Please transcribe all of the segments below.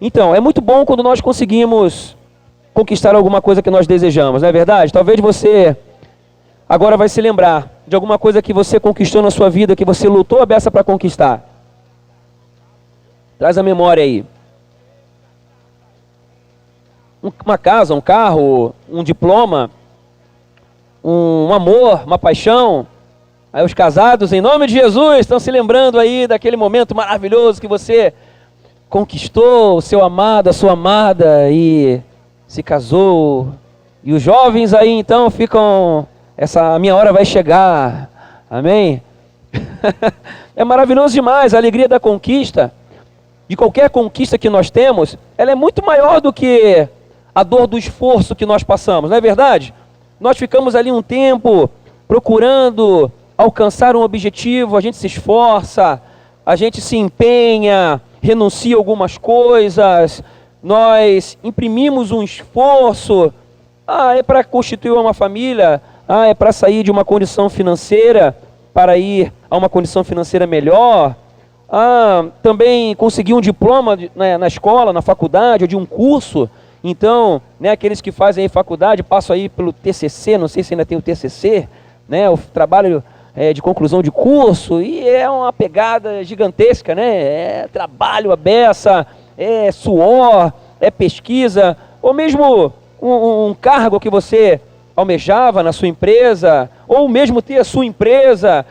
Então, é muito bom quando nós conseguimos conquistar alguma coisa que nós desejamos, não é verdade? Talvez você agora vai se lembrar de alguma coisa que você conquistou na sua vida, que você lutou a beça para conquistar. Traz a memória aí. Uma casa, um carro, um diploma, um amor, uma paixão. Aí os casados, em nome de Jesus, estão se lembrando aí daquele momento maravilhoso que você conquistou o seu amado, a sua amada e se casou. E os jovens aí então ficam, a minha hora vai chegar, amém? É maravilhoso demais, a alegria da conquista, de qualquer conquista que nós temos, ela é muito maior do que a dor do esforço que nós passamos, não é verdade? Nós ficamos ali um tempo procurando alcançar um objetivo, a gente se esforça, a gente se empenha, renuncia a algumas coisas, nós imprimimos um esforço, é para constituir uma família, é para sair de uma condição financeira, para ir a uma condição financeira melhor, também conseguir um diploma na escola, na faculdade, ou de um curso. Então, aqueles que fazem faculdade passam aí pelo TCC, não sei se ainda tem o TCC, o trabalho de conclusão de curso, e é uma pegada gigantesca, é trabalho à beça, é suor, é pesquisa, ou mesmo um cargo que você almejava na sua empresa, ou mesmo ter a sua empresa,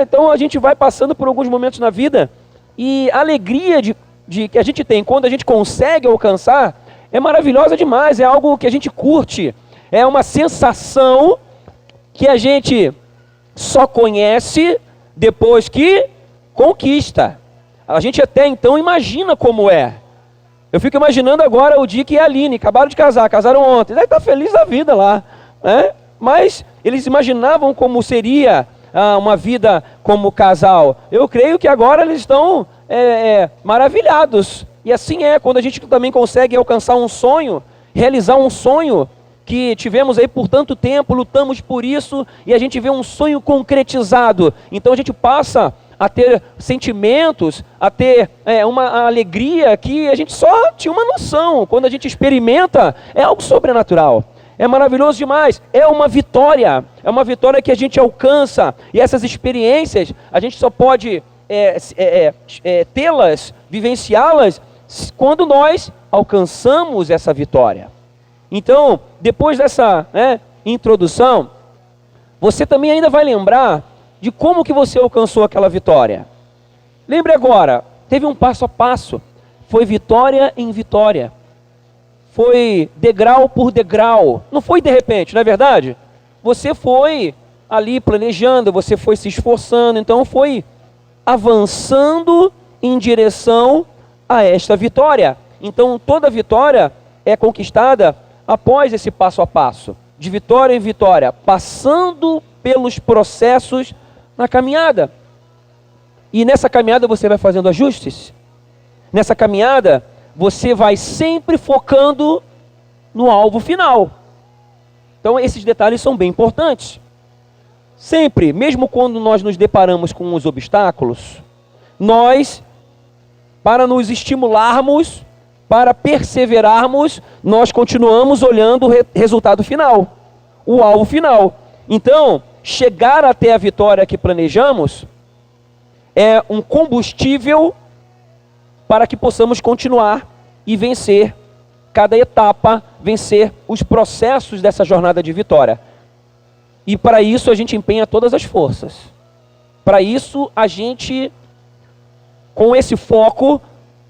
então a gente vai passando por alguns momentos na vida, e a alegria que a gente tem quando a gente consegue alcançar, é maravilhosa demais, é algo que a gente curte, é uma sensação que a gente só conhece depois que conquista. A gente até então imagina como é. Eu fico imaginando agora o Dick e a Aline, acabaram de casar, casaram ontem, deve estar feliz da vida lá, mas eles imaginavam como seria uma vida como casal. Eu creio que agora eles estão maravilhados. E assim quando a gente também consegue alcançar um sonho, realizar um sonho que tivemos aí por tanto tempo, lutamos por isso, e a gente vê um sonho concretizado. Então a gente passa a ter sentimentos, a ter uma alegria que a gente só tinha uma noção. Quando a gente experimenta, é algo sobrenatural. É maravilhoso demais, é uma vitória que a gente alcança, e essas experiências a gente só pode tê-las, vivenciá-las, quando nós alcançamos essa vitória. Então, depois dessa introdução, você também ainda vai lembrar de como que você alcançou aquela vitória. Lembre agora, teve um passo a passo, foi vitória em vitória, foi degrau por degrau, não foi de repente, não é verdade? Você foi ali planejando, você foi se esforçando, então foi avançando em direção a esta vitória. Então toda vitória é conquistada após esse passo a passo, de vitória em vitória, passando pelos processos na caminhada. E nessa caminhada você vai fazendo ajustes. Nessa caminhada você vai sempre focando no alvo final. Então esses detalhes são bem importantes. Sempre, mesmo quando nós nos deparamos com os obstáculos, nós, para nos estimularmos, para perseverarmos, nós continuamos olhando o resultado final, o alvo final. Então, chegar até a vitória que planejamos é um combustível para que possamos continuar e vencer cada etapa, vencer os processos dessa jornada de vitória. E para isso a gente empenha todas as forças. Para isso a gente, com esse foco,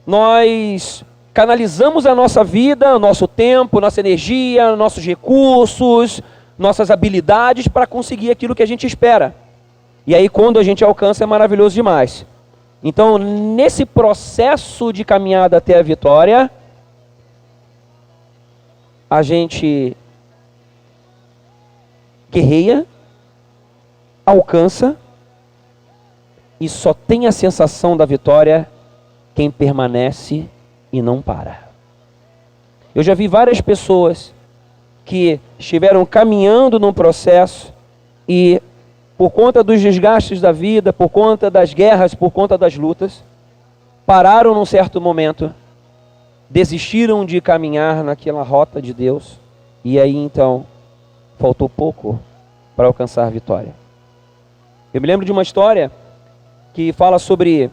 nós canalizamos a nossa vida, o nosso tempo, nossa energia, nossos recursos, nossas habilidades para conseguir aquilo que a gente espera. E aí quando a gente alcança é maravilhoso demais. Então nesse processo de caminhada até a vitória, a gente guerreia, alcança, e só tem a sensação da vitória quem permanece e não para. Eu já vi várias pessoas que estiveram caminhando num processo e por conta dos desgastes da vida, por conta das guerras, por conta das lutas, pararam num certo momento desistiram de caminhar naquela rota de Deus, e aí então faltou pouco para alcançar a vitória. Eu me lembro de uma história que fala sobre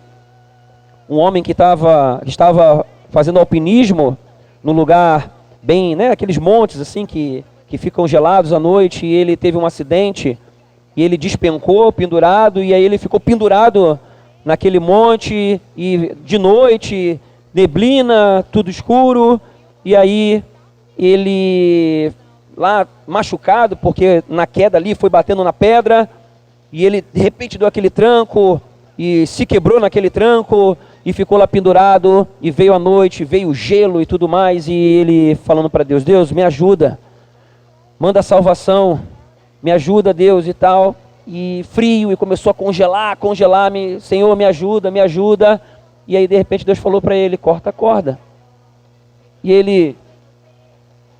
um homem que estava fazendo alpinismo num lugar bem, aqueles montes assim que ficam gelados à noite, e ele teve um acidente, e ele despencou pendurado, e aí ele ficou pendurado naquele monte, e de noite, neblina, tudo escuro, e aí ele lá machucado, porque na queda ali foi batendo na pedra, e ele de repente deu aquele tranco, e se quebrou naquele tranco, e ficou lá pendurado, e veio a noite, veio o gelo e tudo mais, e ele falando para Deus, Deus, me ajuda, manda salvação, me ajuda Deus e tal, e frio, e começou a congelar, Senhor, me ajuda, e aí de repente Deus falou para ele, corta a corda, e ele,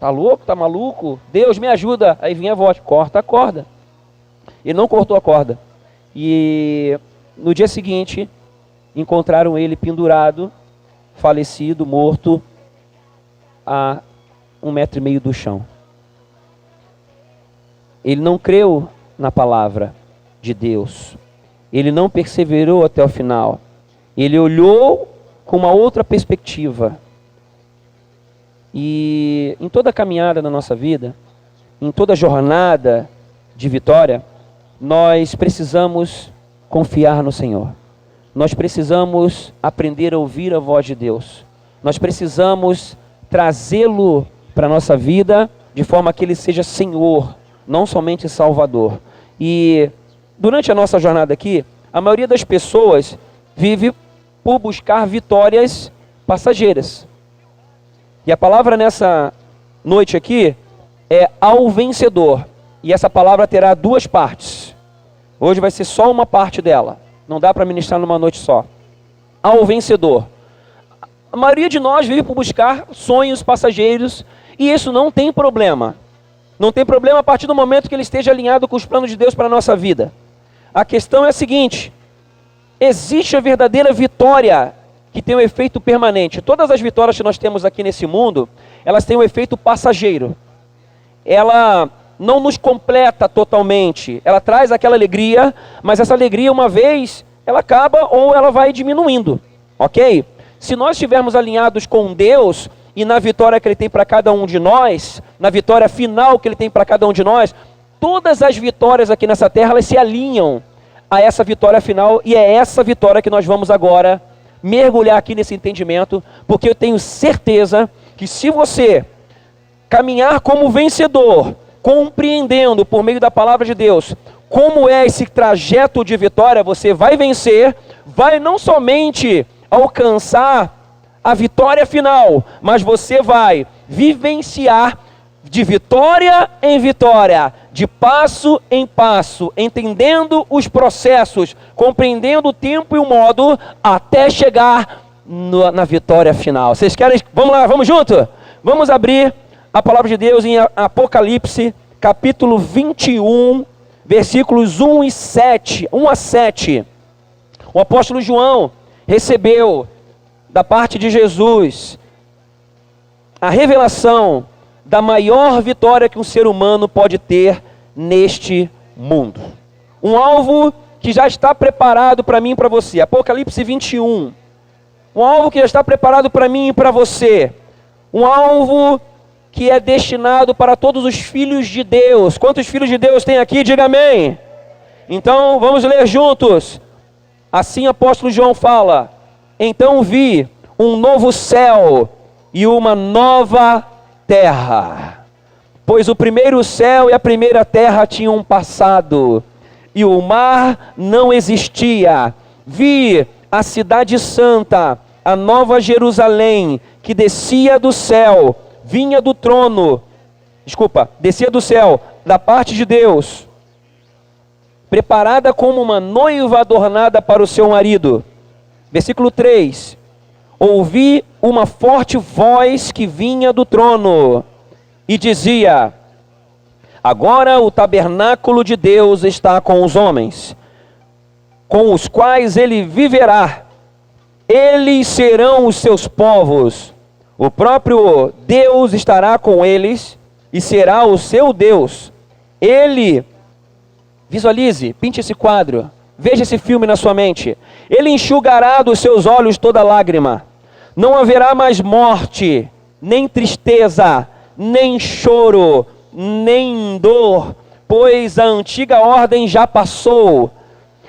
tá louco, tá maluco? Deus, me ajuda, aí vinha a voz, corta a corda, ele não cortou a corda, e no dia seguinte, encontraram ele pendurado, falecido, morto, a 1,5 metro do chão. Ele não creu na palavra de Deus. Ele não perseverou até o final. Ele olhou com uma outra perspectiva. E em toda a caminhada na nossa vida, em toda a jornada de vitória, nós precisamos confiar no Senhor. Nós precisamos aprender a ouvir a voz de Deus. Nós precisamos trazê-lo para a nossa vida de forma que Ele seja Senhor, não somente Salvador. E durante a nossa jornada aqui, a maioria das pessoas vive por buscar vitórias passageiras. E a palavra nessa noite aqui é ao vencedor. E essa palavra terá duas partes. Hoje vai ser só uma parte dela. Não dá para ministrar numa noite só. Ao vencedor. A maioria de nós vive por buscar sonhos passageiros, e isso não tem problema. Não tem problema a partir do momento que ele esteja alinhado com os planos de Deus para a nossa vida. A questão é a seguinte: existe a verdadeira vitória que tem um efeito permanente. Todas as vitórias que nós temos aqui nesse mundo, elas têm um efeito passageiro. Ela não nos completa totalmente. Ela traz aquela alegria, mas essa alegria, uma vez, ela acaba ou ela vai diminuindo. Ok? Se nós estivermos alinhados com Deus e na vitória que Ele tem para cada um de nós, na vitória final que Ele tem para cada um de nós, todas as vitórias aqui nessa terra, elas se alinham a essa vitória final, e é essa vitória que nós vamos agora mergulhar aqui nesse entendimento, porque eu tenho certeza que se você caminhar como vencedor, compreendendo por meio da palavra de Deus como é esse trajeto de vitória, você vai vencer, vai não somente alcançar a vitória final, mas você vai vivenciar de vitória em vitória, de passo em passo, entendendo os processos, compreendendo o tempo e o modo, até chegar na vitória final. Vocês querem? Vamos lá, vamos junto? Vamos abrir a palavra de Deus em Apocalipse, capítulo 21, versículos 1 a 7. O apóstolo João recebeu da parte de Jesus a revelação da maior vitória que um ser humano pode ter neste mundo. Um alvo que já está preparado para mim e para você. Apocalipse 21. Um alvo que já está preparado para mim e para você. Um alvo que é destinado para todos os filhos de Deus. Quantos filhos de Deus tem aqui? Diga amém. Então vamos ler juntos. Assim o apóstolo João fala: então vi um novo céu e uma nova terra, pois o primeiro céu e a primeira terra tinham passado, e o mar não existia. Vi a cidade santa, a nova Jerusalém, que descia do céu, descia do céu, da parte de Deus, preparada como uma noiva adornada para o seu marido. Versículo 3. Ouvi uma forte voz que vinha do trono e dizia: agora o tabernáculo de Deus está com os homens, com os quais ele viverá. Eles serão os seus povos. O próprio Deus estará com eles e será o seu Deus. Ele, visualize, pinte esse quadro, veja esse filme na sua mente. Ele enxugará dos seus olhos toda lágrima. Não haverá mais morte, nem tristeza, nem choro, nem dor, pois a antiga ordem já passou.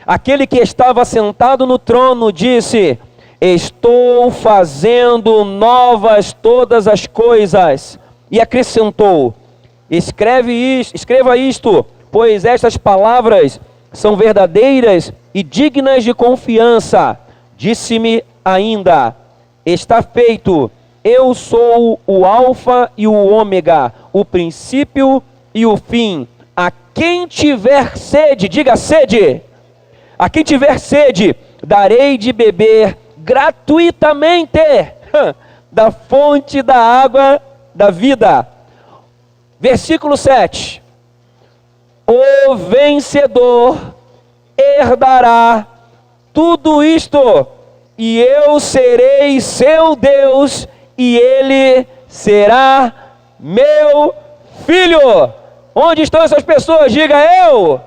Aquele que estava sentado no trono disse: estou fazendo novas todas as coisas. E acrescentou: escreva isto, pois estas palavras são verdadeiras e dignas de confiança. Disse-me ainda: está feito. Eu sou o Alfa e o Ômega, o princípio e o fim. A quem tiver sede, diga sede. A quem tiver sede, darei de beber gratuitamente da fonte da água da vida. Versículo 7. O vencedor herdará tudo isto, e eu serei seu Deus, e ele será meu filho. Onde estão essas pessoas? Diga eu.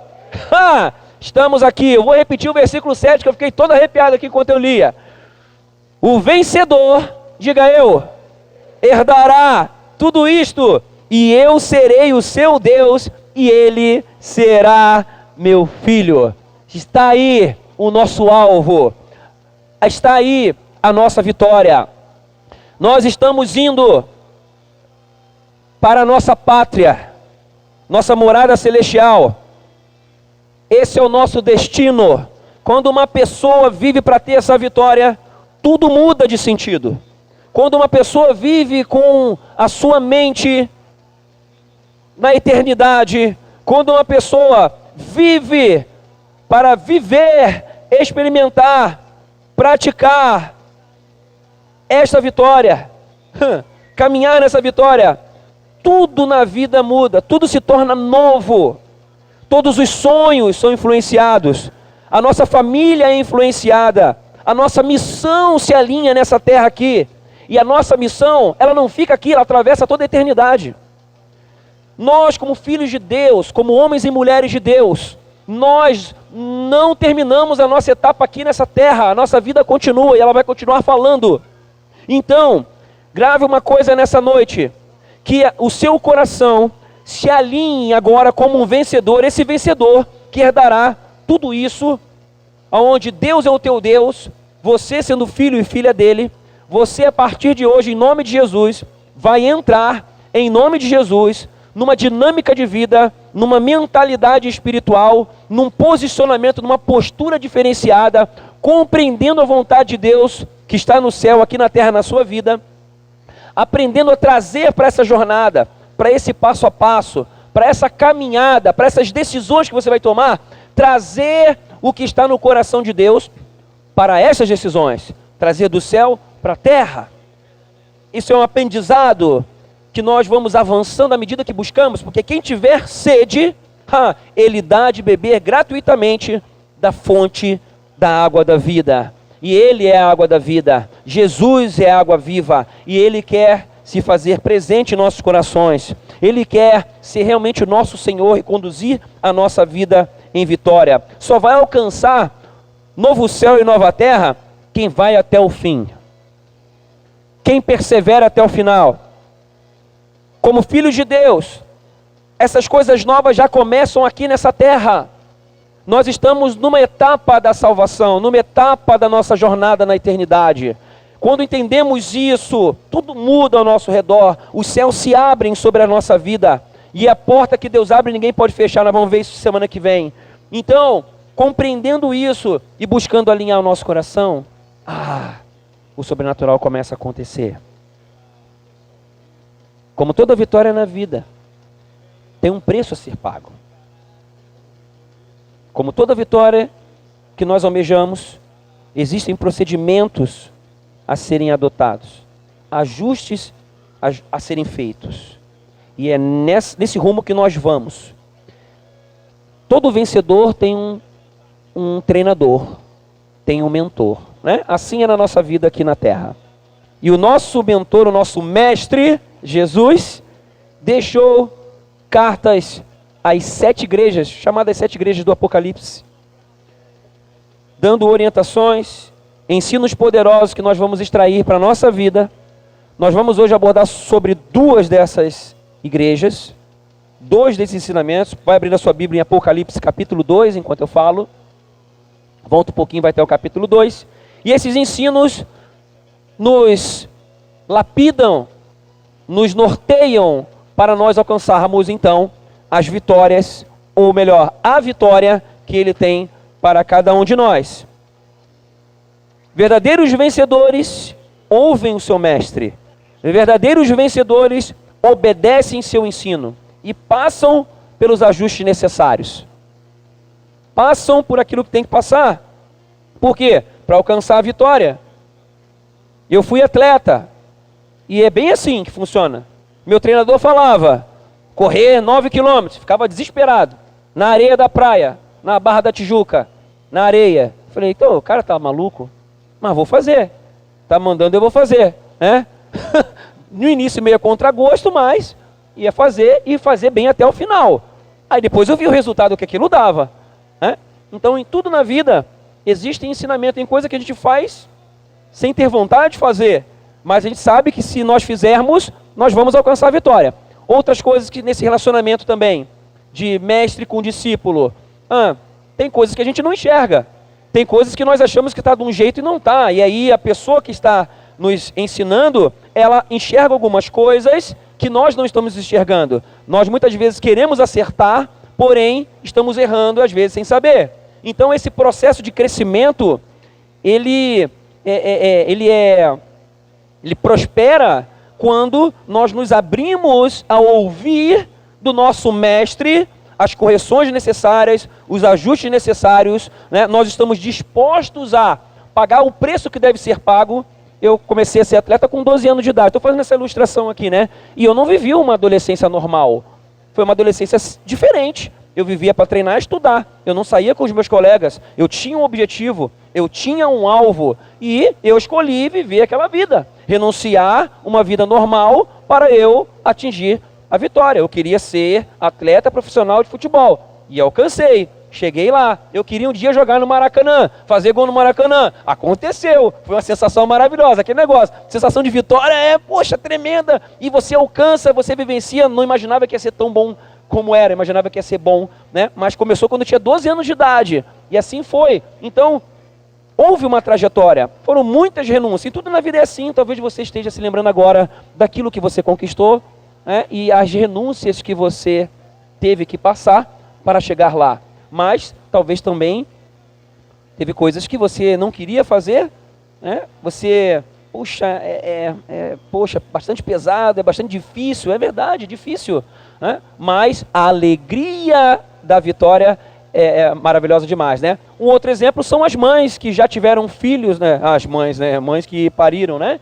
Estamos aqui. Eu vou repetir o versículo 7, que eu fiquei todo arrepiado aqui enquanto eu lia. O vencedor, diga eu, herdará tudo isto, e eu serei o seu Deus, e ele será meu filho. Está aí o nosso alvo. Está aí a nossa vitória. Nós estamos indo para a nossa pátria, nossa morada celestial. Esse é o nosso destino. Quando uma pessoa vive para ter essa vitória, tudo muda de sentido. Quando uma pessoa vive com a sua mente na eternidade, quando uma pessoa vive para viver, experimentar, praticar esta vitória, caminhar nessa vitória, tudo na vida muda, tudo se torna novo. Todos os sonhos são influenciados, a nossa família é influenciada, a nossa missão se alinha nessa terra aqui, e a nossa missão, ela não fica aqui, ela atravessa toda a eternidade. Nós, como filhos de Deus, como homens e mulheres de Deus, nós não terminamos a nossa etapa aqui nessa terra, a nossa vida continua e ela vai continuar falando. Então, grave uma coisa nessa noite, que o seu coração se alinhe agora como um vencedor, esse vencedor que herdará tudo isso, aonde Deus é o teu Deus, você sendo filho e filha dele, você a partir de hoje, em nome de Jesus, vai entrar, em nome de Jesus, numa dinâmica de vida, numa mentalidade espiritual, num posicionamento, numa postura diferenciada, compreendendo a vontade de Deus, que está no céu, aqui na terra, na sua vida, aprendendo a trazer para essa jornada, para esse passo a passo, para essa caminhada, para essas decisões que você vai tomar, trazer o que está no coração de Deus para essas decisões, trazer do céu para a terra. Isso é um aprendizado que nós vamos avançando à medida que buscamos, porque quem tiver sede, ele dá de beber gratuitamente da fonte da água da vida. E ele é a água da vida, Jesus é a água viva, e ele quer se fazer presente em nossos corações. Ele quer ser realmente o nosso Senhor e conduzir a nossa vida em vitória. Só vai alcançar novo céu e nova terra quem vai até o fim. Quem persevera até o final. Como filhos de Deus, essas coisas novas já começam aqui nessa terra. Nós estamos numa etapa da salvação, numa etapa da nossa jornada na eternidade. Quando entendemos isso, tudo muda ao nosso redor, os céus se abrem sobre a nossa vida, e a porta que Deus abre ninguém pode fechar. Nós vamos ver isso semana que vem. Então, compreendendo isso e buscando alinhar o nosso coração, o sobrenatural começa a acontecer. Como toda vitória na vida, tem um preço a ser pago. Como toda vitória que nós almejamos, existem procedimentos a serem adotados, ajustes a serem feitos. E é nesse rumo que nós vamos. Todo vencedor tem um treinador, tem um mentor, né? Assim é na nossa vida aqui na terra. E o nosso mentor, o nosso mestre, Jesus, deixou cartas às 7 igrejas, chamadas 7 igrejas do Apocalipse, dando orientações, ensinos poderosos que nós vamos extrair para a nossa vida. Nós vamos hoje abordar sobre 2 dessas igrejas, 2 desses ensinamentos. Vai abrir a sua Bíblia em Apocalipse capítulo 2, enquanto eu falo. Volta um pouquinho, vai até o capítulo 2. E esses ensinos nos lapidam, nos norteiam para nós alcançarmos então as vitórias, ou melhor, a vitória que Ele tem para cada um de nós. Verdadeiros vencedores ouvem o seu mestre. Verdadeiros vencedores obedecem seu ensino e passam pelos ajustes necessários. Passam por aquilo que tem que passar. Por quê? Para alcançar a vitória. Eu fui atleta e é bem assim que funciona. Meu treinador falava, correr 9 quilômetros, ficava desesperado, na areia da praia, na Barra da Tijuca, na areia. Falei, então o cara tá maluco, mas vou fazer. Tá mandando, eu vou fazer, né? No início meio a contragosto, mas ia fazer e fazer bem até o final. Aí depois eu vi o resultado que aquilo dava, né? Então em tudo na vida existe ensinamento, em coisa que a gente faz sem ter vontade de fazer, mas a gente sabe que se nós fizermos, nós vamos alcançar a vitória. Outras coisas que nesse relacionamento também, de mestre com discípulo, tem coisas que a gente não enxerga, tem coisas que nós achamos que está de um jeito e não está, e aí a pessoa que está nos ensinando, ela enxerga algumas coisas que nós não estamos enxergando. Nós muitas vezes queremos acertar, porém estamos errando às vezes sem saber. Então esse processo de crescimento, ele prospera quando nós nos abrimos a ouvir do nosso mestre as correções necessárias, os ajustes necessários, né? Nós estamos dispostos a pagar o preço que deve ser pago. Eu comecei a ser atleta com 12 anos de idade, estou fazendo essa ilustração aqui, né? E eu não vivi uma adolescência normal, foi uma adolescência diferente. Eu vivia para treinar e estudar, eu não saía com os meus colegas, eu tinha um objetivo, eu tinha um alvo, e eu escolhi viver aquela vida, renunciar uma vida normal para eu atingir a vitória. Eu queria ser atleta profissional de futebol, e alcancei, cheguei lá. Eu queria um dia jogar no Maracanã, fazer gol no Maracanã, aconteceu, foi uma sensação maravilhosa, aquele negócio, sensação de vitória poxa, tremenda, e você alcança, você vivencia, não imaginava que ia ser tão bom como era, imaginava que ia ser bom, né? Mas começou quando eu tinha 12 anos de idade, e assim foi. Então, houve uma trajetória, foram muitas renúncias, e tudo na vida é assim. Talvez você esteja se lembrando agora daquilo que você conquistou, né? E as renúncias que você teve que passar para chegar lá. Mas, talvez também, teve coisas que você não queria fazer, né? Você, poxa, bastante pesado, é bastante difícil, é verdade, difícil, né? Mas a alegria da vitória é maravilhosa demais, né? Um outro exemplo são as mães que já tiveram filhos, né? As mães, né? Mães que pariram, né?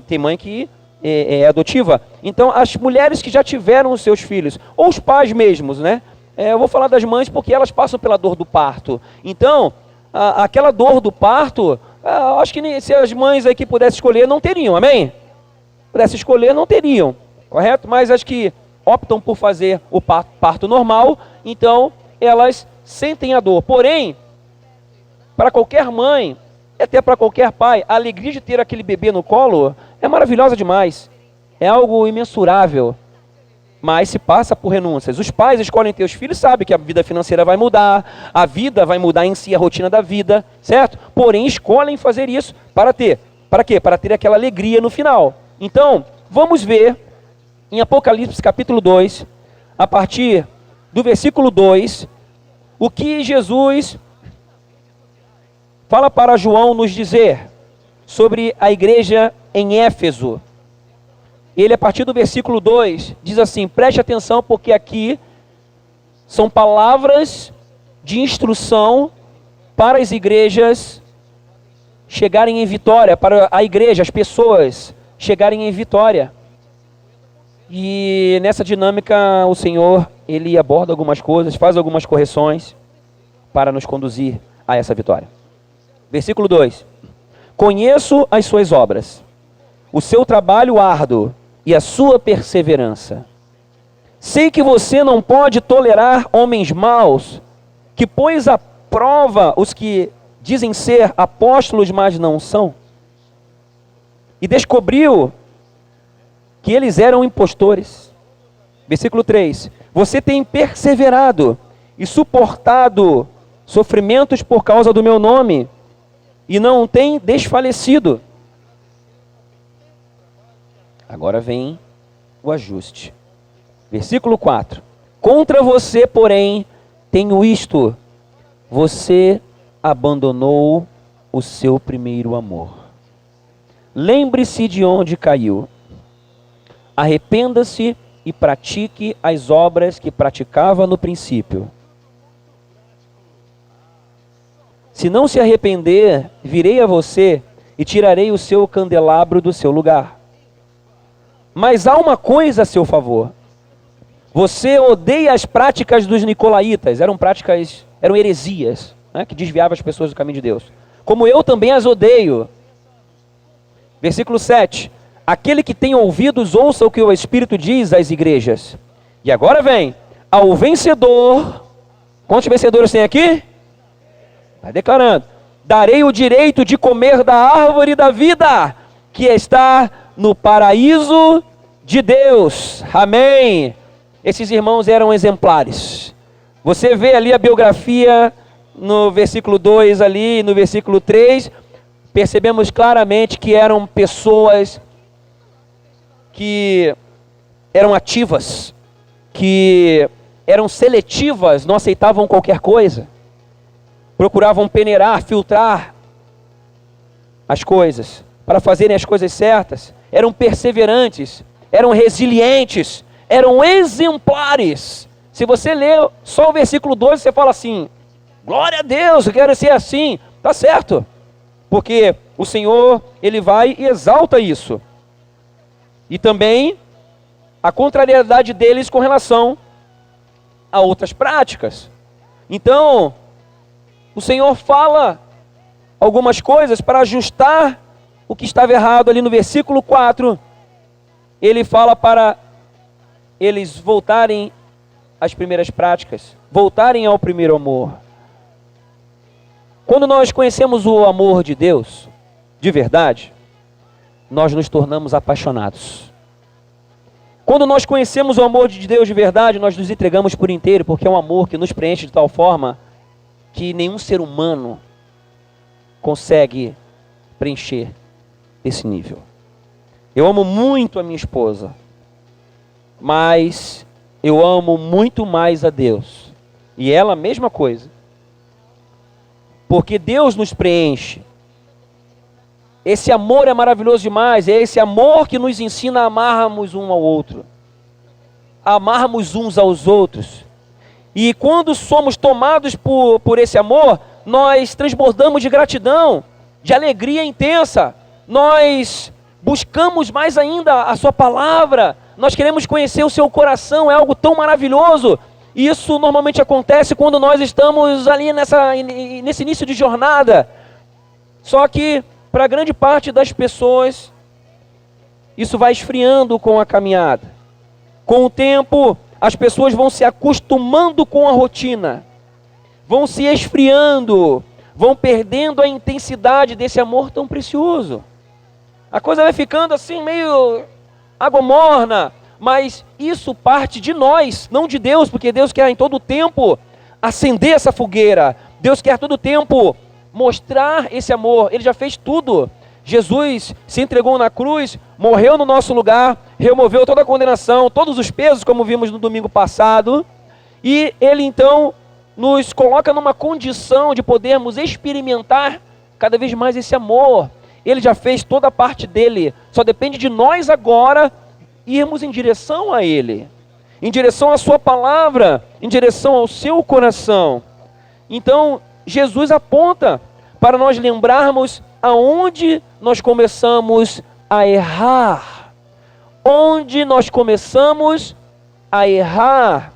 Tem mãe que é adotiva. Então, as mulheres que já tiveram os seus filhos, ou os pais mesmos, né? Eu vou falar das mães porque elas passam pela dor do parto. Então, aquela dor do parto, acho que se as mães aqui pudessem escolher, não teriam, amém? Pudessem escolher, não teriam, correto? Mas as que optam por fazer o parto normal, então elas sentem a dor. Porém, para qualquer mãe, até para qualquer pai, a alegria de ter aquele bebê no colo é maravilhosa demais. É algo imensurável. Mas se passa por renúncias. Os pais escolhem ter os filhos, sabem que a vida financeira vai mudar, a vida vai mudar em si, a rotina da vida, certo? Porém, escolhem fazer isso para ter. Para quê? Para ter aquela alegria no final. Então, vamos ver em Apocalipse capítulo 2, a partir do versículo 2, o que Jesus fala para João nos dizer sobre a igreja em Éfeso. Ele, a partir do versículo 2, diz assim: preste atenção, porque aqui são palavras de instrução para as igrejas chegarem em vitória, para a igreja, as pessoas chegarem em vitória. E nessa dinâmica o Senhor, Ele aborda algumas coisas, faz algumas correções para nos conduzir a essa vitória. Versículo 2: conheço as suas obras, o seu trabalho árduo e a sua perseverança. Sei que você não pode tolerar homens maus, que pôs à prova os que dizem ser apóstolos, mas não são. E descobriu que eles eram impostores. Versículo 3. Você tem perseverado e suportado sofrimentos por causa do meu nome, e não tem desfalecido. Agora vem o ajuste. Versículo 4. Contra você, porém, tenho isto: você abandonou o seu primeiro amor. Lembre-se de onde caiu. Arrependa-se e pratique as obras que praticava no princípio. Se não se arrepender, virei a você e tirarei o seu candelabro do seu lugar. Mas há uma coisa a seu favor. Você odeia as práticas dos nicolaítas, eram heresias, né, que desviavam as pessoas do caminho de Deus. Como eu também as odeio. Versículo 7. Aquele que tem ouvidos, ouça o que o Espírito diz às igrejas. E agora vem, ao vencedor, quantos vencedores tem aqui? Vai declarando, darei o direito de comer da árvore da vida, que está no paraíso de Deus. Amém. Esses irmãos eram exemplares. Você vê ali a biografia no versículo 2 ali, no versículo 3, percebemos claramente que eram pessoas que eram ativas, que eram seletivas, não aceitavam qualquer coisa, procuravam peneirar, filtrar as coisas, para fazerem as coisas certas, eram perseverantes, eram resilientes, eram exemplares. Se você ler só o versículo 2, você fala assim, glória a Deus, eu quero ser assim, tá certo, porque o Senhor, Ele vai e exalta isso. E também a contrariedade deles com relação a outras práticas. Então, o Senhor fala algumas coisas para ajustar o que estava errado ali no versículo 4. Ele fala para eles voltarem às primeiras práticas, voltarem ao primeiro amor. Quando nós conhecemos o amor de Deus, de verdade, nós nos tornamos apaixonados. Quando nós conhecemos o amor de Deus de verdade, nós nos entregamos por inteiro, porque é um amor que nos preenche de tal forma que nenhum ser humano consegue preencher esse nível. Eu amo muito a minha esposa, mas eu amo muito mais a Deus. E ela a mesma coisa. Porque Deus nos preenche. Esse amor é maravilhoso demais, é esse amor que nos ensina a amarmos um ao outro, a amarmos uns aos outros. E quando somos tomados por esse amor, nós transbordamos de gratidão, de alegria intensa, nós buscamos mais ainda a sua palavra, nós queremos conhecer o seu coração, é algo tão maravilhoso. Isso normalmente acontece quando nós estamos ali nesse início de jornada. Só que para grande parte das pessoas, isso vai esfriando com a caminhada. Com o tempo, as pessoas vão se acostumando com a rotina, vão se esfriando, vão perdendo a intensidade desse amor tão precioso. A coisa vai ficando assim meio água morna, mas isso parte de nós, não de Deus, porque Deus quer em todo tempo acender essa fogueira. Deus quer todo tempo mostrar esse amor. Ele já fez tudo. Jesus se entregou na cruz, morreu no nosso lugar, removeu toda a condenação, todos os pesos, como vimos no domingo passado, e Ele então nos coloca numa condição de podermos experimentar cada vez mais esse amor. Ele já fez toda a parte dele, só depende de nós agora irmos em direção a Ele, em direção à sua palavra, em direção ao seu coração. Então, Jesus aponta para nós lembrarmos aonde nós começamos a errar. Onde nós começamos a errar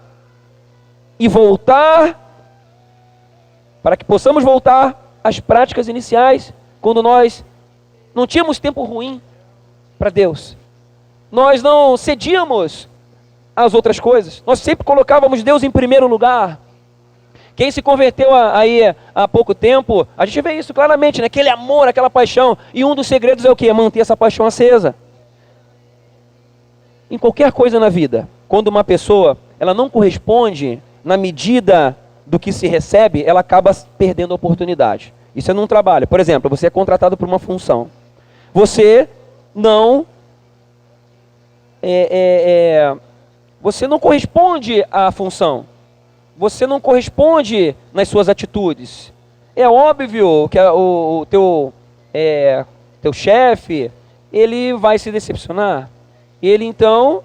e voltar, para que possamos voltar às práticas iniciais, quando nós não tínhamos tempo ruim, para Deus. Nós não cedíamos às outras coisas. Nós sempre colocávamos Deus em primeiro lugar. Quem se converteu aí há pouco tempo, a gente vê isso claramente, né? Aquele amor, aquela paixão. E um dos segredos é o quê? É manter essa paixão acesa. Em qualquer coisa na vida, quando uma pessoa ela não corresponde na medida do que se recebe, ela acaba perdendo a oportunidade. Isso é num trabalho. Por exemplo, você é contratado por uma função. Você não você não corresponde à função. Você não corresponde nas suas atitudes. É óbvio que o teu chefe, ele vai se decepcionar. Ele então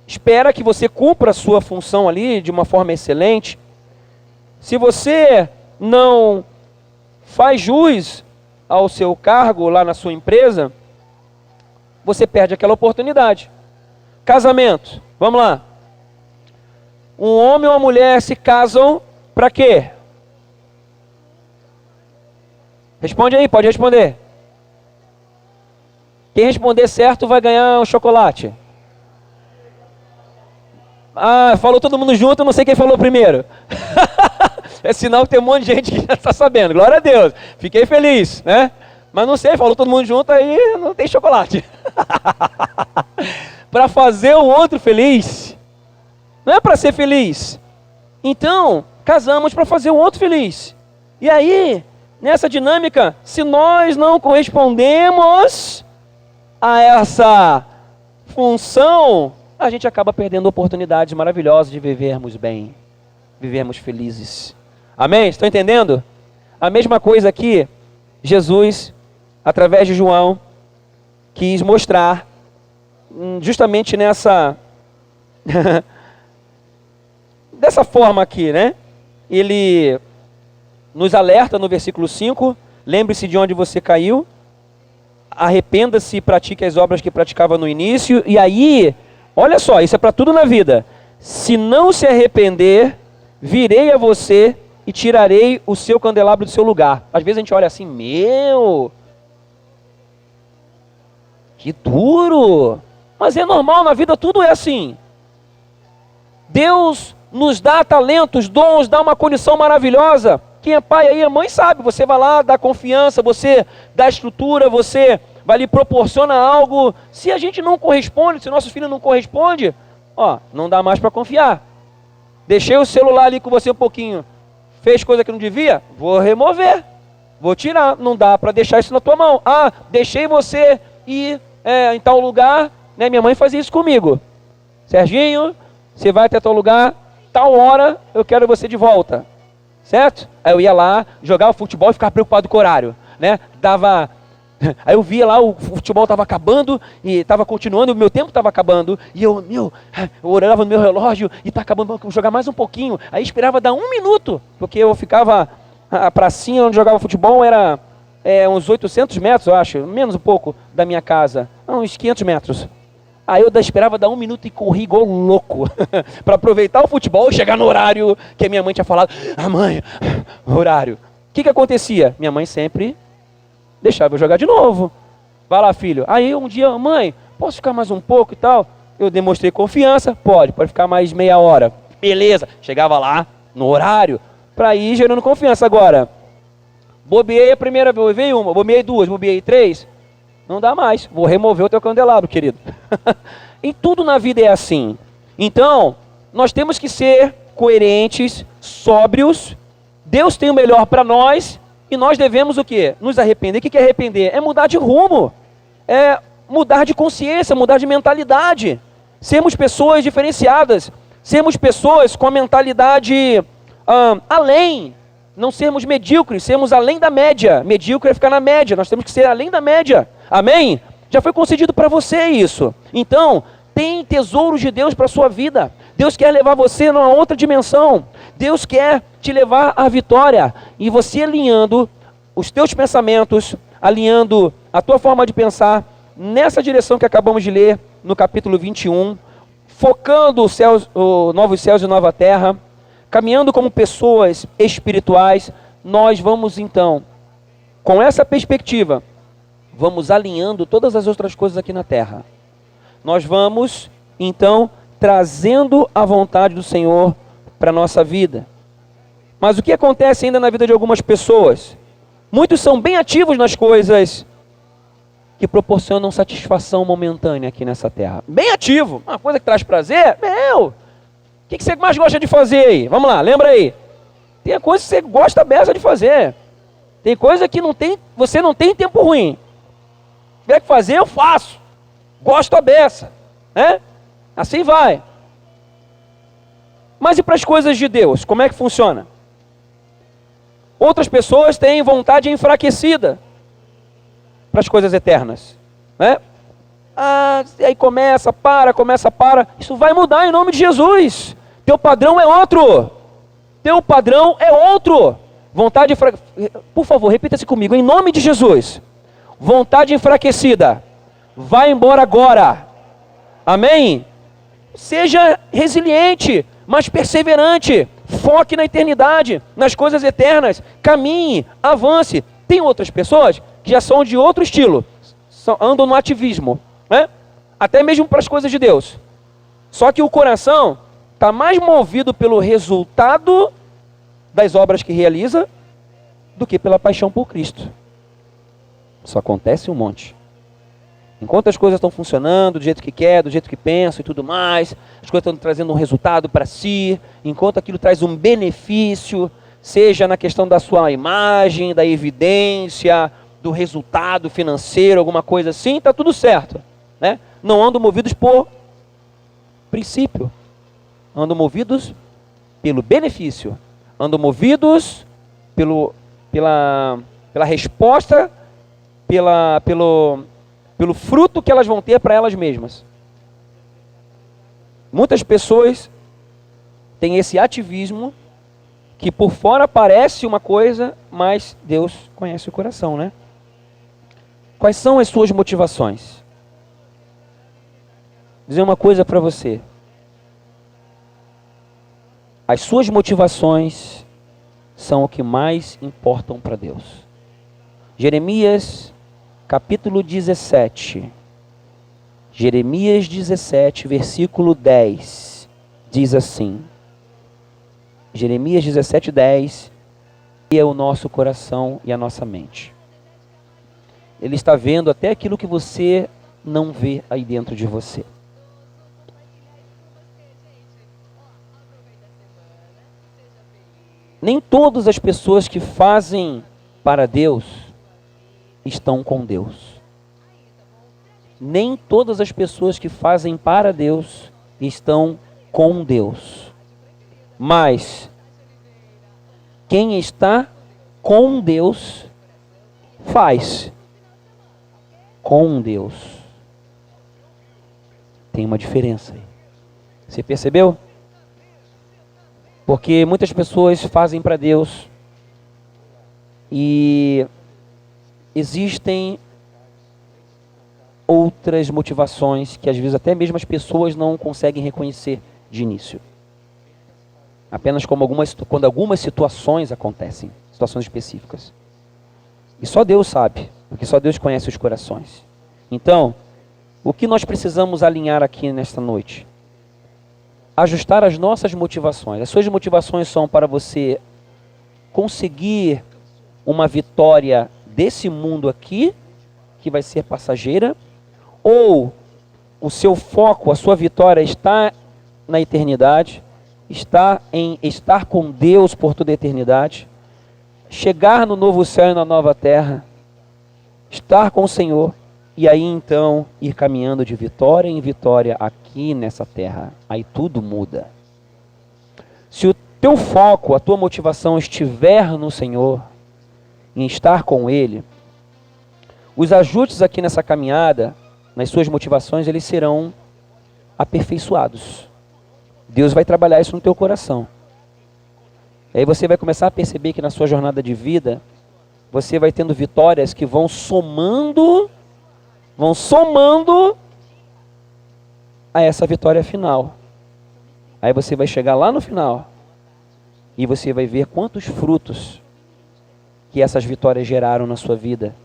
espera que você cumpra a sua função ali de uma forma excelente. Se você não faz jus ao seu cargo lá na sua empresa, você perde aquela oportunidade. Casamento, vamos lá. Um homem e uma mulher se casam para quê? Responde aí, pode responder. Quem responder certo vai ganhar um chocolate. Ah, falou todo mundo junto, eu não sei quem falou primeiro. É sinal que tem um monte de gente que já está sabendo. Glória a Deus. Fiquei feliz, né? Mas não sei, falou todo mundo junto, aí não tem chocolate. Para fazer o outro feliz. Não é para ser feliz. Então, casamos para fazer o outro feliz. E aí, nessa dinâmica, se nós não correspondemos a essa função, a gente acaba perdendo oportunidades maravilhosas de vivermos bem, vivermos felizes. Amém? Estão entendendo? A mesma coisa aqui, Jesus, através de João, quis mostrar, justamente nessa... dessa forma aqui, né? Ele nos alerta no versículo 5, lembre-se de onde você caiu, arrependa-se e pratique as obras que praticava no início, e aí, olha só, isso é para tudo na vida. Se não se arrepender, virei a você e tirarei o seu candelabro do seu lugar. Às vezes a gente olha assim, meu, que duro, mas é normal, na vida tudo é assim. Deus nos dá talentos, dons, dá uma condição maravilhosa. Quem é pai aí, é mãe, sabe. Você vai lá, dá confiança, você dá estrutura, você vai lhe proporciona algo. Se a gente não corresponde, se nosso filho não corresponde, ó, não dá mais para confiar. Deixei o celular ali com você um pouquinho, fez coisa que não devia, vou remover, vou tirar, não dá para deixar isso na tua mão. Ah, deixei você ir em tal lugar, né? Minha mãe fazia isso comigo. Serginho, você vai até tal lugar, tal hora eu quero você de volta, certo? Aí eu ia lá, jogava futebol e ficava preocupado com o horário, né? Aí eu via lá, o futebol estava acabando e estava continuando, o meu tempo estava acabando, e eu olhava no meu relógio e está acabando, vou jogar mais um pouquinho. Aí esperava dar 1 minuto, porque eu ficava, a pracinha onde jogava futebol era uns 800 metros, eu acho, menos um pouco da minha casa, uns 500 metros. Aí eu esperava dar 1 minuto e corri igual louco para aproveitar o futebol e chegar no horário que a minha mãe tinha falado. Ah, mãe, horário. O que acontecia? Minha mãe sempre deixava eu jogar de novo. Vai lá, filho. Aí um dia, mãe, posso ficar mais um pouco e tal? Eu demonstrei confiança. Pode ficar mais meia hora. Beleza. Chegava lá no horário para ir gerando confiança. Agora, bobeei a primeira vez, veio uma, bobeei 2, bobeei 3. Não dá mais, vou remover o teu candelabro, querido. Em tudo na vida é assim. Então, nós temos que ser coerentes, sóbrios. Deus tem o melhor para nós e nós devemos o quê? Nos arrepender. O que é arrepender? É mudar de rumo, é mudar de consciência, mudar de mentalidade. Sermos pessoas diferenciadas, sermos pessoas com a mentalidade além. Não sermos medíocres, sermos além da média. Medíocre é ficar na média, nós temos que ser além da média. Amém? Já foi concedido para você isso. Então, tem tesouros de Deus para a sua vida. Deus quer levar você numa outra dimensão. Deus quer te levar à vitória. E você alinhando os teus pensamentos, alinhando a tua forma de pensar, nessa direção que acabamos de ler no capítulo 21, focando os novos céus e nova terra, caminhando como pessoas espirituais, nós vamos então, com essa perspectiva, vamos alinhando todas as outras coisas aqui na terra. Nós vamos, então, trazendo a vontade do Senhor para a nossa vida. Mas o que acontece ainda na vida de algumas pessoas? Muitos são bem ativos nas coisas que proporcionam satisfação momentânea aqui nessa terra. Bem ativo, uma coisa que traz prazer, o que você mais gosta de fazer aí? Vamos lá, lembra aí. Tem coisa que você gosta beça de fazer. Tem coisa que você não tem tempo ruim. Se tiver que fazer, eu faço. Gosto a beça, né? Assim vai. Mas e para as coisas de Deus? Como é que funciona? Outras pessoas têm vontade enfraquecida para as coisas eternas, né? Aí começa, para. Isso vai mudar em nome de Jesus. Teu padrão é outro. Teu padrão é outro. Vontade enfraquecida. Por favor, repita-se comigo. Em nome de Jesus. Vontade enfraquecida. Vai embora agora. Amém? Seja resiliente, mas perseverante. Foque na eternidade, nas coisas eternas. Caminhe, avance. Tem outras pessoas que já são de outro estilo. Andam no ativismo, né? Até mesmo para as coisas de Deus. Só que o coração está mais movido pelo resultado das obras que realiza do que pela paixão por Cristo. Isso acontece um monte. Enquanto as coisas estão funcionando do jeito que quer, do jeito que pensa e tudo mais, as coisas estão trazendo um resultado para si, enquanto aquilo traz um benefício, seja na questão da sua imagem, da evidência, do resultado financeiro, alguma coisa assim, está tudo certo, né? Não andam movidos por princípio, andam movidos pelo benefício, andam movidos pela resposta, pelo fruto que elas vão ter para elas mesmas. Muitas pessoas têm esse ativismo que por fora parece uma coisa, mas Deus conhece o coração, né? Quais são as suas motivações? Vou dizer uma coisa para você. As suas motivações são o que mais importam para Deus. Jeremias capítulo 17. Jeremias 17, versículo 10. Diz assim. Jeremias 17, 10. É o nosso coração e a nossa mente. Ele está vendo até aquilo que você não vê aí dentro de você. Nem todas as pessoas que fazem para Deus estão com Deus. Nem todas as pessoas que fazem para Deus estão com Deus. Mas quem está com Deus faz com Deus. Tem uma diferença aí. Você percebeu? Porque muitas pessoas fazem para Deus e existem outras motivações que às vezes até mesmo as pessoas não conseguem reconhecer de início. Apenas quando algumas situações acontecem, situações específicas. E só Deus sabe, porque só Deus conhece os corações. Então, o que nós precisamos alinhar aqui nesta noite? Ajustar as nossas motivações. As suas motivações são para você conseguir uma vitória desse mundo aqui, que vai ser passageira, ou o seu foco, a sua vitória está na eternidade, está em estar com Deus por toda a eternidade, chegar no novo céu e na nova terra, estar com o Senhor, e aí então ir caminhando de vitória em vitória aqui nessa terra. Aí tudo muda. Se o teu foco, a tua motivação estiver no Senhor, em estar com Ele, os ajustes aqui nessa caminhada, nas suas motivações, eles serão aperfeiçoados. Deus vai trabalhar isso no teu coração. E aí você vai começar a perceber que na sua jornada de vida, você vai tendo vitórias que vão somando a essa vitória final. Aí você vai chegar lá no final e você vai ver quantos frutos que essas vitórias geraram na sua vida.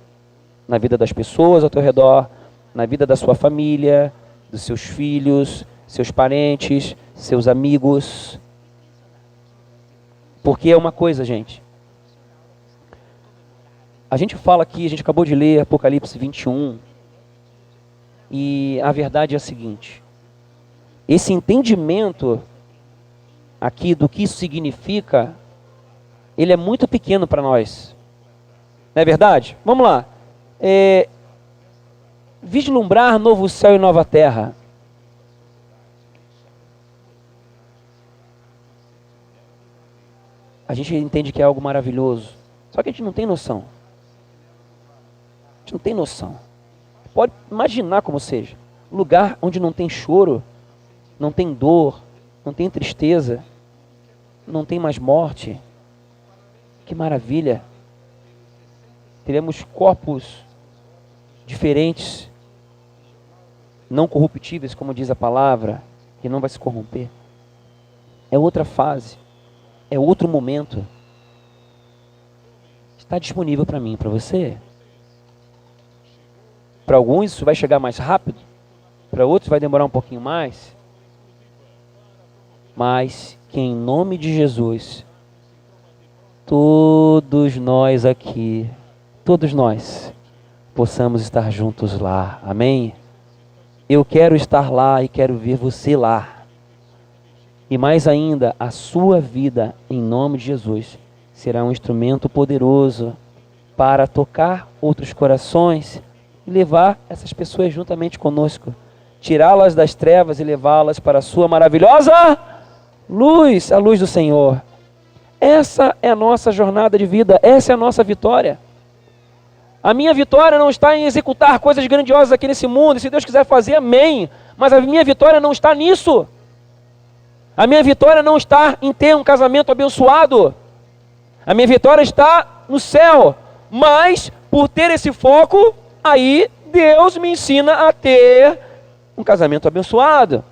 na vida das pessoas ao teu redor, na vida da sua família, dos seus filhos, seus parentes, seus amigos. Porque é uma coisa, gente. A gente fala aqui, a gente acabou de ler Apocalipse 21, e a verdade é a seguinte: esse entendimento aqui do que isso significa, ele é muito pequeno para nós. Não é verdade? Vamos lá. Vislumbrar novo céu e nova terra. A gente entende que é algo maravilhoso. Só que a gente não tem noção. A gente não tem noção. Pode imaginar como seja. Um lugar onde não tem choro, não tem dor, não tem tristeza, não tem mais morte. Que maravilha. Teremos corpos diferentes, não corruptíveis, como diz a palavra, que não vai se corromper. É outra fase, é outro momento. Está disponível para mim, para você. Para alguns isso vai chegar mais rápido, para outros vai demorar um pouquinho mais. Mas que em nome de Jesus, todos nós aqui, todos nós, possamos estar juntos lá. Amém? Eu quero estar lá e quero ver você lá. E mais ainda, a sua vida, em nome de Jesus, será um instrumento poderoso para tocar outros corações e levar essas pessoas juntamente conosco, tirá-las das trevas e levá-las para a sua maravilhosa luz, a luz do Senhor. Essa é a nossa jornada de vida, essa é a nossa vitória. A minha vitória não está em executar coisas grandiosas aqui nesse mundo, e se Deus quiser fazer, amém. Mas a minha vitória não está nisso. A minha vitória não está em ter um casamento abençoado. A minha vitória está no céu. Mas, por ter esse foco, aí Deus me ensina a ter um casamento abençoado.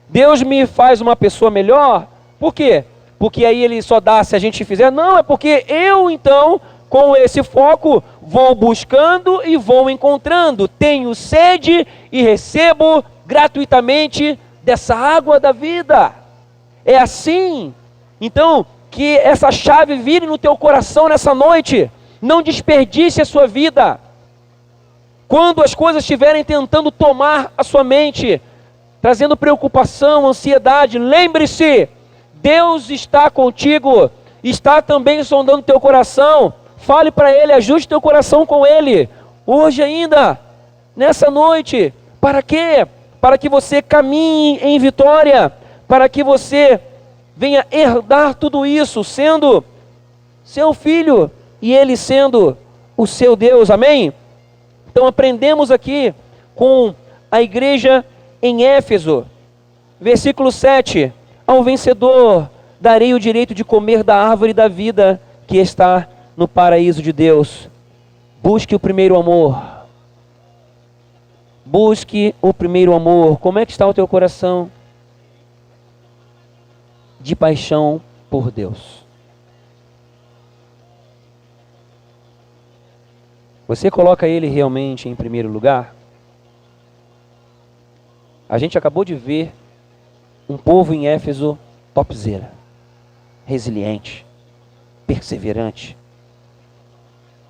Deus me faz uma pessoa melhor. Por quê? Porque aí Ele só dá se a gente fizer? Não, é porque eu então, com esse foco, vou buscando e vou encontrando. Tenho sede e recebo gratuitamente dessa água da vida. É assim. Então, que essa chave vire no teu coração nessa noite. Não desperdice a sua vida. Quando as coisas estiverem tentando tomar a sua mente, trazendo preocupação, ansiedade, lembre-se, Deus está contigo, está também sondando teu coração. Fale para Ele, ajuste teu coração com Ele, hoje ainda, nessa noite. Para quê? Para que você caminhe em vitória, para que você venha herdar tudo isso, sendo seu filho e Ele sendo o seu Deus, amém? Então aprendemos aqui com a igreja em Éfeso, versículo 7, ao vencedor darei o direito de comer da árvore da vida que está no paraíso de Deus. Busque o primeiro amor. Busque o primeiro amor. Como é que está o teu coração? De paixão por Deus. Você coloca Ele realmente em primeiro lugar? A gente acabou de ver um povo em Éfeso topzera, resiliente, perseverante,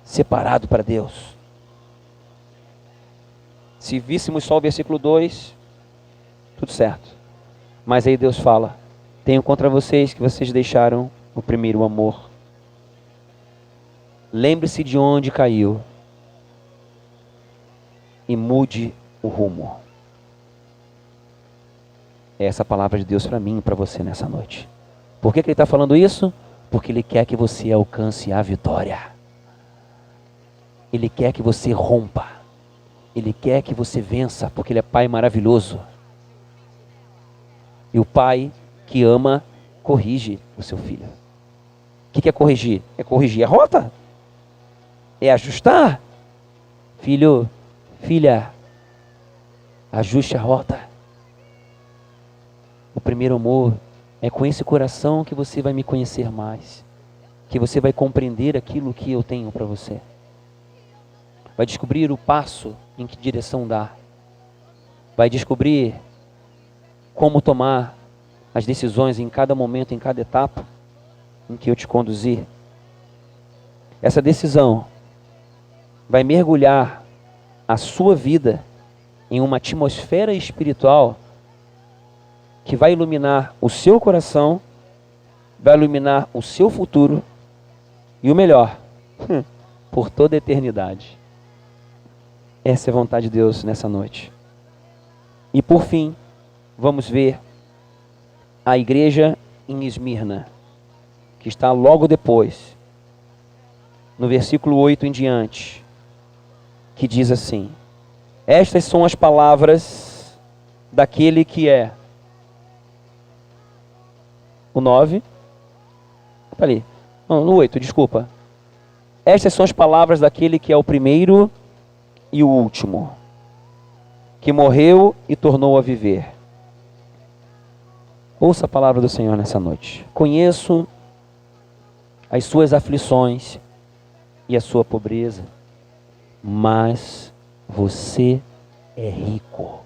separado para Deus. Se víssemos só o versículo 2, tudo certo. Mas aí Deus fala: tenho contra vocês que vocês deixaram o primeiro amor. Lembre-se de onde caiu e mude o rumo. É essa a palavra de Deus para mim e para você nessa noite. Por que Ele está falando isso? Porque Ele quer que você alcance a vitória. Ele quer que você rompa. Ele quer que você vença, porque Ele é Pai maravilhoso. E o Pai que ama, corrige o seu filho. O que é corrigir? É corrigir a rota. É ajustar. Filho, filha, ajuste a rota. O primeiro amor é com esse coração que você vai me conhecer mais, que você vai compreender aquilo que eu tenho para você. vai descobrir o passo em que direção dar, vai descobrir como tomar as decisões em cada momento, em cada etapa em que eu te conduzir. Essa decisão vai mergulhar a sua vida em uma atmosfera espiritual que vai iluminar o seu coração, vai iluminar o seu futuro e o melhor, por toda a eternidade. Essa é a vontade de Deus nessa noite. E por fim, vamos ver a igreja em Esmirna, que está logo depois, no versículo 8 em diante, que diz assim: estas são as palavras daquele que é o 9, ali, não, no 8, desculpa. Estas são as palavras daquele que é o primeiro e o último, que morreu e tornou a viver. Ouça a palavra do Senhor nessa noite. Conheço as suas aflições e a sua pobreza, mas você é rico.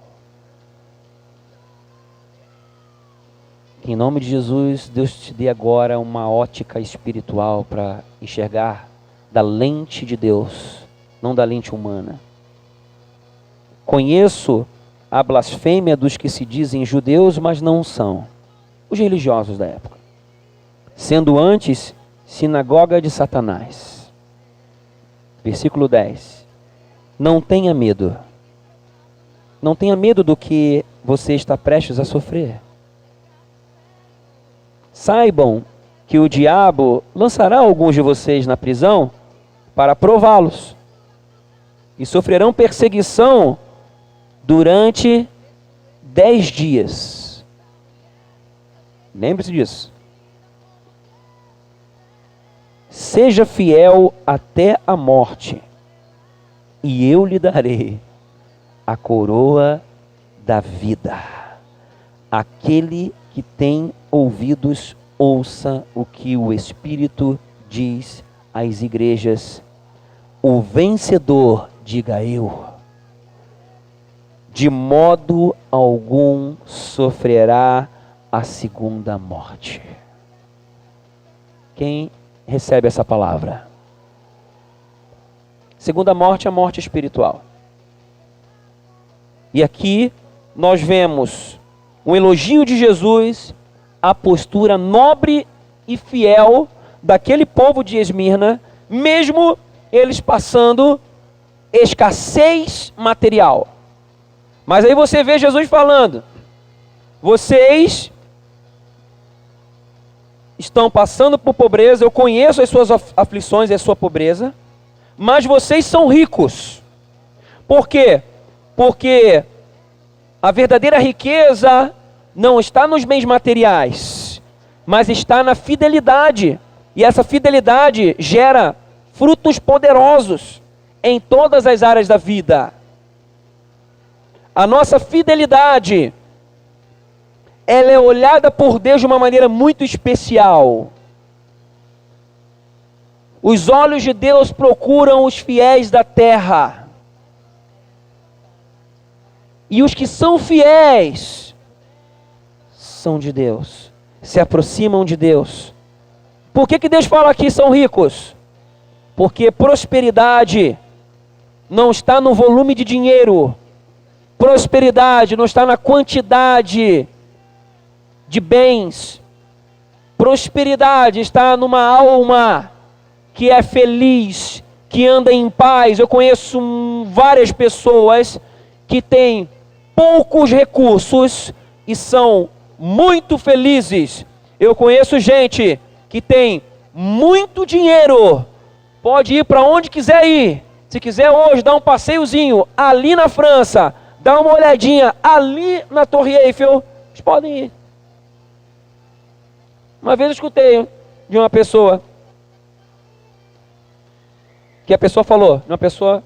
Que em nome de Jesus, Deus te dê agora uma ótica espiritual para enxergar da lente de Deus, não da lente humana. Conheço a blasfêmia dos que se dizem judeus, mas não são, os religiosos da época, sendo antes sinagoga de Satanás. Versículo 10. Não tenha medo. Não tenha medo do que você está prestes a sofrer. Saibam que o diabo lançará alguns de vocês na prisão para prová-los, e sofrerão perseguição durante 10 dias. Lembre-se disso. Seja fiel até a morte, e eu lhe darei a coroa da vida. Aquele que tem ouvidos, ouça o que o Espírito diz às igrejas. O vencedor, diga eu, de modo algum sofrerá a segunda morte. Quem recebe essa palavra? Segunda morte é a morte espiritual. E aqui nós vemos um elogio de Jesus, a postura nobre e fiel daquele povo de Esmirna, mesmo eles passando escassez material. Mas aí você vê Jesus falando: vocês estão passando por pobreza, eu conheço as suas aflições e a sua pobreza, mas vocês são ricos. Por quê? Porque a verdadeira riqueza não está nos bens materiais, mas está na fidelidade. E essa fidelidade gera frutos poderosos em todas as áreas da vida. A nossa fidelidade, ela é olhada por Deus de uma maneira muito especial. Os olhos de Deus procuram os fiéis da terra. E os que são fiéis são de Deus, se aproximam de Deus. Por que Deus fala que são ricos? Porque prosperidade não está no volume de dinheiro. Prosperidade não está na quantidade de bens. Prosperidade está numa alma que é feliz, que anda em paz. Eu conheço várias pessoas que têm poucos recursos e são muito felizes. Eu conheço gente que tem muito dinheiro, pode ir para onde quiser ir. Se quiser hoje dar um passeiozinho ali na França, dar uma olhadinha ali na Torre Eiffel, eles podem ir. Uma vez eu escutei de uma pessoa, que a pessoa falou, uma pessoa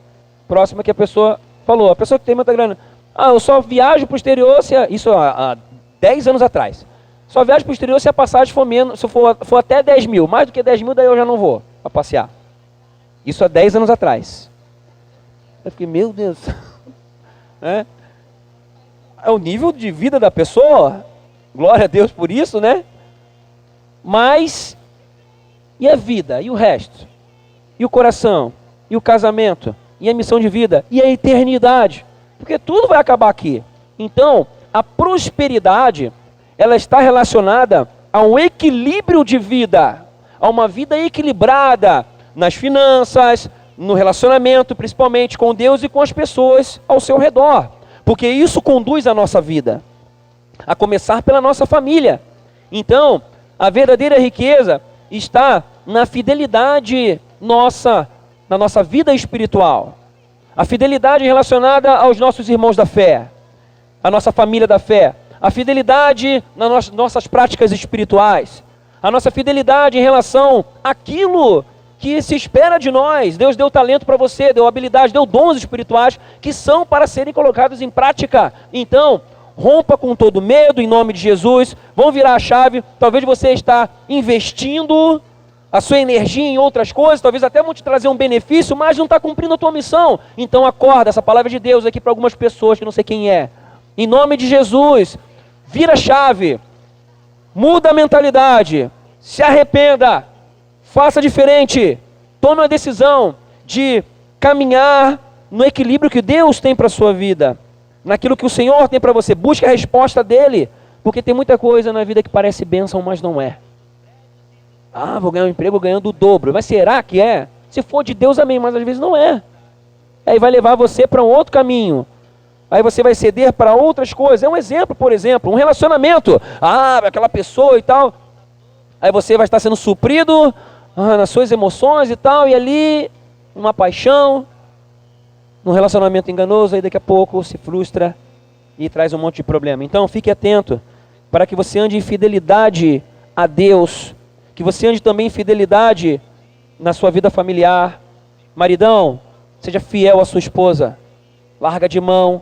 próxima que a pessoa falou, a pessoa que tem muita grana: eu só viajo para o exterior, isso há 10 anos atrás, só viajo para o exterior se a passagem for menos, se for até 10 mil, mais do que 10 mil, daí eu já não vou para passear. Isso há 10 anos atrás. Eu fiquei, meu Deus. É o nível de vida da pessoa. Glória a Deus por isso, né? Mas, e a vida? E o resto? E o coração? E o casamento? E a missão de vida? E a eternidade? Porque tudo vai acabar aqui. Então, a prosperidade, ela está relacionada a um equilíbrio de vida, a uma vida equilibrada nas finanças, no relacionamento, principalmente com Deus e com as pessoas ao seu redor. Porque isso conduz a nossa vida, a começar pela nossa família. Então, a verdadeira riqueza está na fidelidade nossa, na nossa vida espiritual. A fidelidade relacionada aos nossos irmãos da fé, a nossa família da fé. A fidelidade nas nossas práticas espirituais. A nossa fidelidade em relação àquilo que se espera de nós. Deus deu talento para você, deu habilidade, deu dons espirituais que são para serem colocados em prática. Então, rompa com todo medo em nome de Jesus. Vamos virar a chave. Talvez você está investindo a sua energia em outras coisas, talvez até vão te trazer um benefício, mas não está cumprindo a tua missão. Então acorda, essa palavra de Deus aqui para algumas pessoas que não sei quem é. Em nome de Jesus, vira a chave, muda a mentalidade, se arrependa, faça diferente, tome uma decisão de caminhar no equilíbrio que Deus tem para a sua vida, naquilo que o Senhor tem para você. Busque a resposta dele, porque tem muita coisa na vida que parece bênção, mas não é. Ah, vou ganhar um emprego ganhando o dobro. Mas será que é? Se for de Deus, amém, mas às vezes não é. Aí vai levar você para um outro caminho. Aí você vai ceder para outras coisas. É um exemplo, por exemplo, um relacionamento. Ah, aquela pessoa e tal. Aí você vai estar sendo suprido nas suas emoções e tal. E ali, uma paixão, um relacionamento enganoso. Aí daqui a pouco se frustra e traz um monte de problema. Então fique atento para que você ande em fidelidade a Deus. Que você ande também em fidelidade na sua vida familiar. Maridão, seja fiel à sua esposa. Larga de mão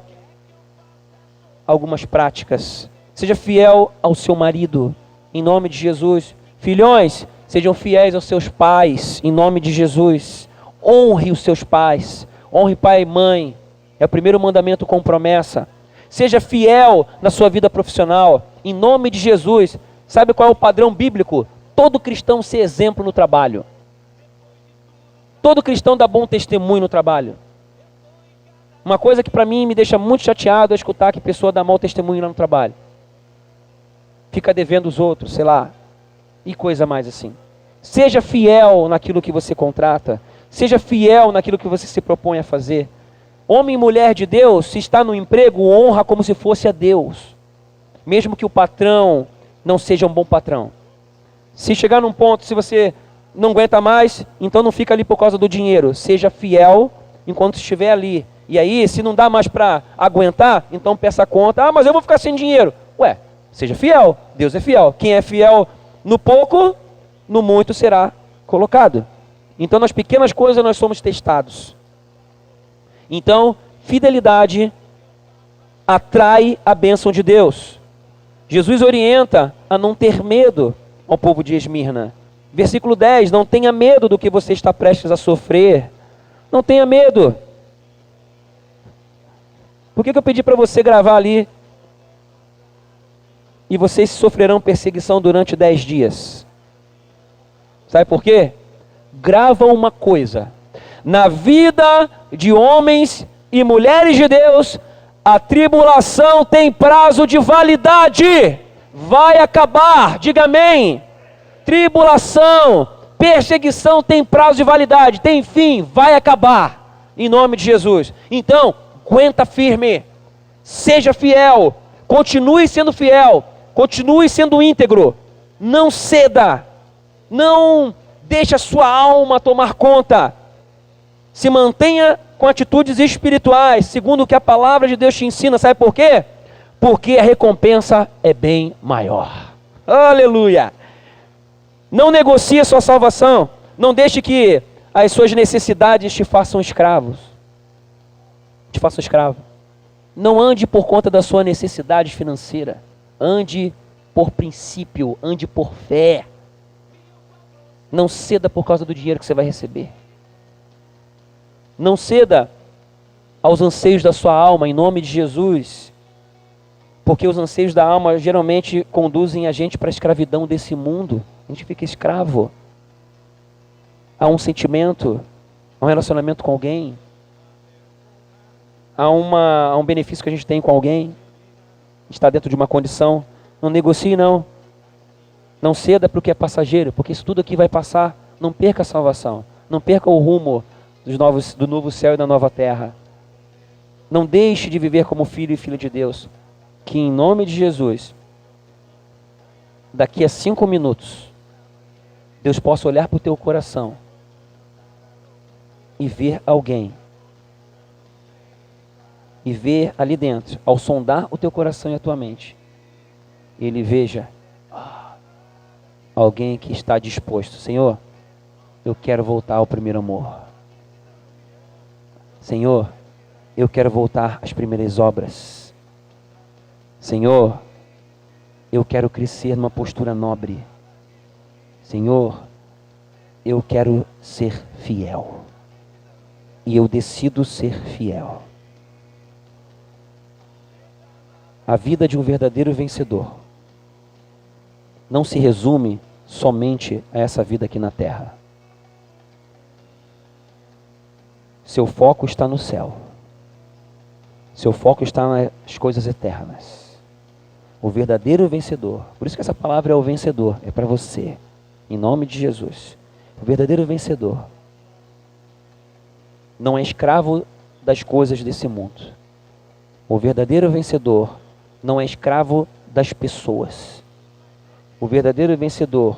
algumas práticas. Seja fiel ao seu marido, em nome de Jesus. Filhões, sejam fiéis aos seus pais, em nome de Jesus. Honre os seus pais. Honre pai e mãe. É o primeiro mandamento com promessa. Seja fiel na sua vida profissional, em nome de Jesus. Sabe qual é o padrão bíblico? Todo cristão ser exemplo no trabalho. Todo cristão dá bom testemunho no trabalho. Uma coisa que para mim me deixa muito chateado é escutar que a pessoa dá mau testemunho lá no trabalho. Fica devendo os outros, sei lá. E coisa mais assim. Seja fiel naquilo que você contrata. Seja fiel naquilo que você se propõe a fazer. Homem e mulher de Deus, se está no emprego, honra como se fosse a Deus. Mesmo que o patrão não seja um bom patrão. Se chegar num ponto, se você não aguenta mais, então não fica ali por causa do dinheiro. Seja fiel enquanto estiver ali. E aí, se não dá mais para aguentar, então peça conta. Ah, mas eu vou ficar sem dinheiro. Ué, seja fiel. Deus é fiel. Quem é fiel no pouco, no muito será colocado. Então, nas pequenas coisas nós somos testados. Então, fidelidade atrai a bênção de Deus. Jesus orienta a não ter medo ao povo de Esmirna. Versículo 10, não tenha medo do que você está prestes a sofrer. Não tenha medo. Por que eu pedi para você gravar ali? E vocês sofrerão perseguição durante 10 dias. Sabe por quê? Grava uma coisa. Na vida de homens e mulheres de Deus, a tribulação tem prazo de validade. Vai acabar, diga amém. Tribulação, perseguição tem prazo de validade, tem fim, vai acabar, em nome de Jesus. Então, aguenta firme, seja fiel, continue sendo fiel, continue sendo íntegro, não ceda, não deixe a sua alma tomar conta, se mantenha com atitudes espirituais, segundo o que a palavra de Deus te ensina. Sabe por quê? Porque a recompensa é bem maior. Aleluia! Não negocie a sua salvação. Não deixe que as suas necessidades te façam escravos. Te façam escravo. Não ande por conta da sua necessidade financeira. Ande por princípio, ande por fé. Não ceda por causa do dinheiro que você vai receber. Não ceda aos anseios da sua alma, em nome de Jesus. Porque os anseios da alma geralmente conduzem a gente para a escravidão desse mundo. A gente fica escravo a um sentimento, a um relacionamento com alguém, a um benefício que a gente tem com alguém. A gente está dentro de uma condição. Não negocie, não. Não ceda para o que é passageiro, porque isso tudo aqui vai passar. Não perca a salvação. Não perca o rumo do novo céu e da nova terra. Não deixe de viver como filho e filha de Deus. Que em nome de Jesus, daqui a 5 minutos, Deus possa olhar para o teu coração e ver alguém. E ver ali dentro, ao sondar o teu coração e a tua mente, Ele veja alguém que está disposto. Senhor, eu quero voltar ao primeiro amor. Senhor, eu quero voltar às primeiras obras. Senhor, eu quero crescer numa postura nobre. Senhor, eu quero ser fiel. E eu decido ser fiel. A vida de um verdadeiro vencedor não se resume somente a essa vida aqui na terra. Seu foco está no céu. Seu foco está nas coisas eternas. O verdadeiro vencedor, por isso que essa palavra é o vencedor, é para você, em nome de Jesus. O verdadeiro vencedor não é escravo das coisas desse mundo. O verdadeiro vencedor não é escravo das pessoas. O verdadeiro vencedor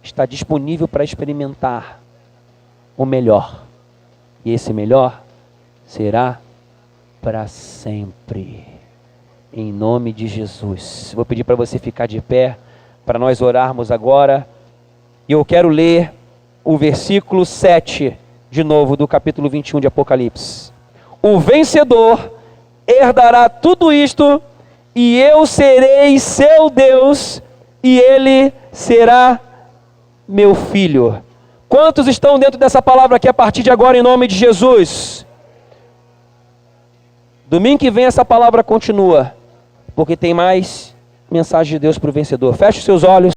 está disponível para experimentar o melhor. E esse melhor será para sempre. Em nome de Jesus. Vou pedir para você ficar de pé, para nós orarmos agora. E eu quero ler o versículo 7, de novo, do capítulo 21 de Apocalipse. O vencedor herdará tudo isto, e eu serei seu Deus, e ele será meu filho. Quantos estão dentro dessa palavra aqui a partir de agora, em nome de Jesus? Domingo que vem essa palavra continua, porque tem mais mensagem de Deus para o vencedor. Feche os seus olhos.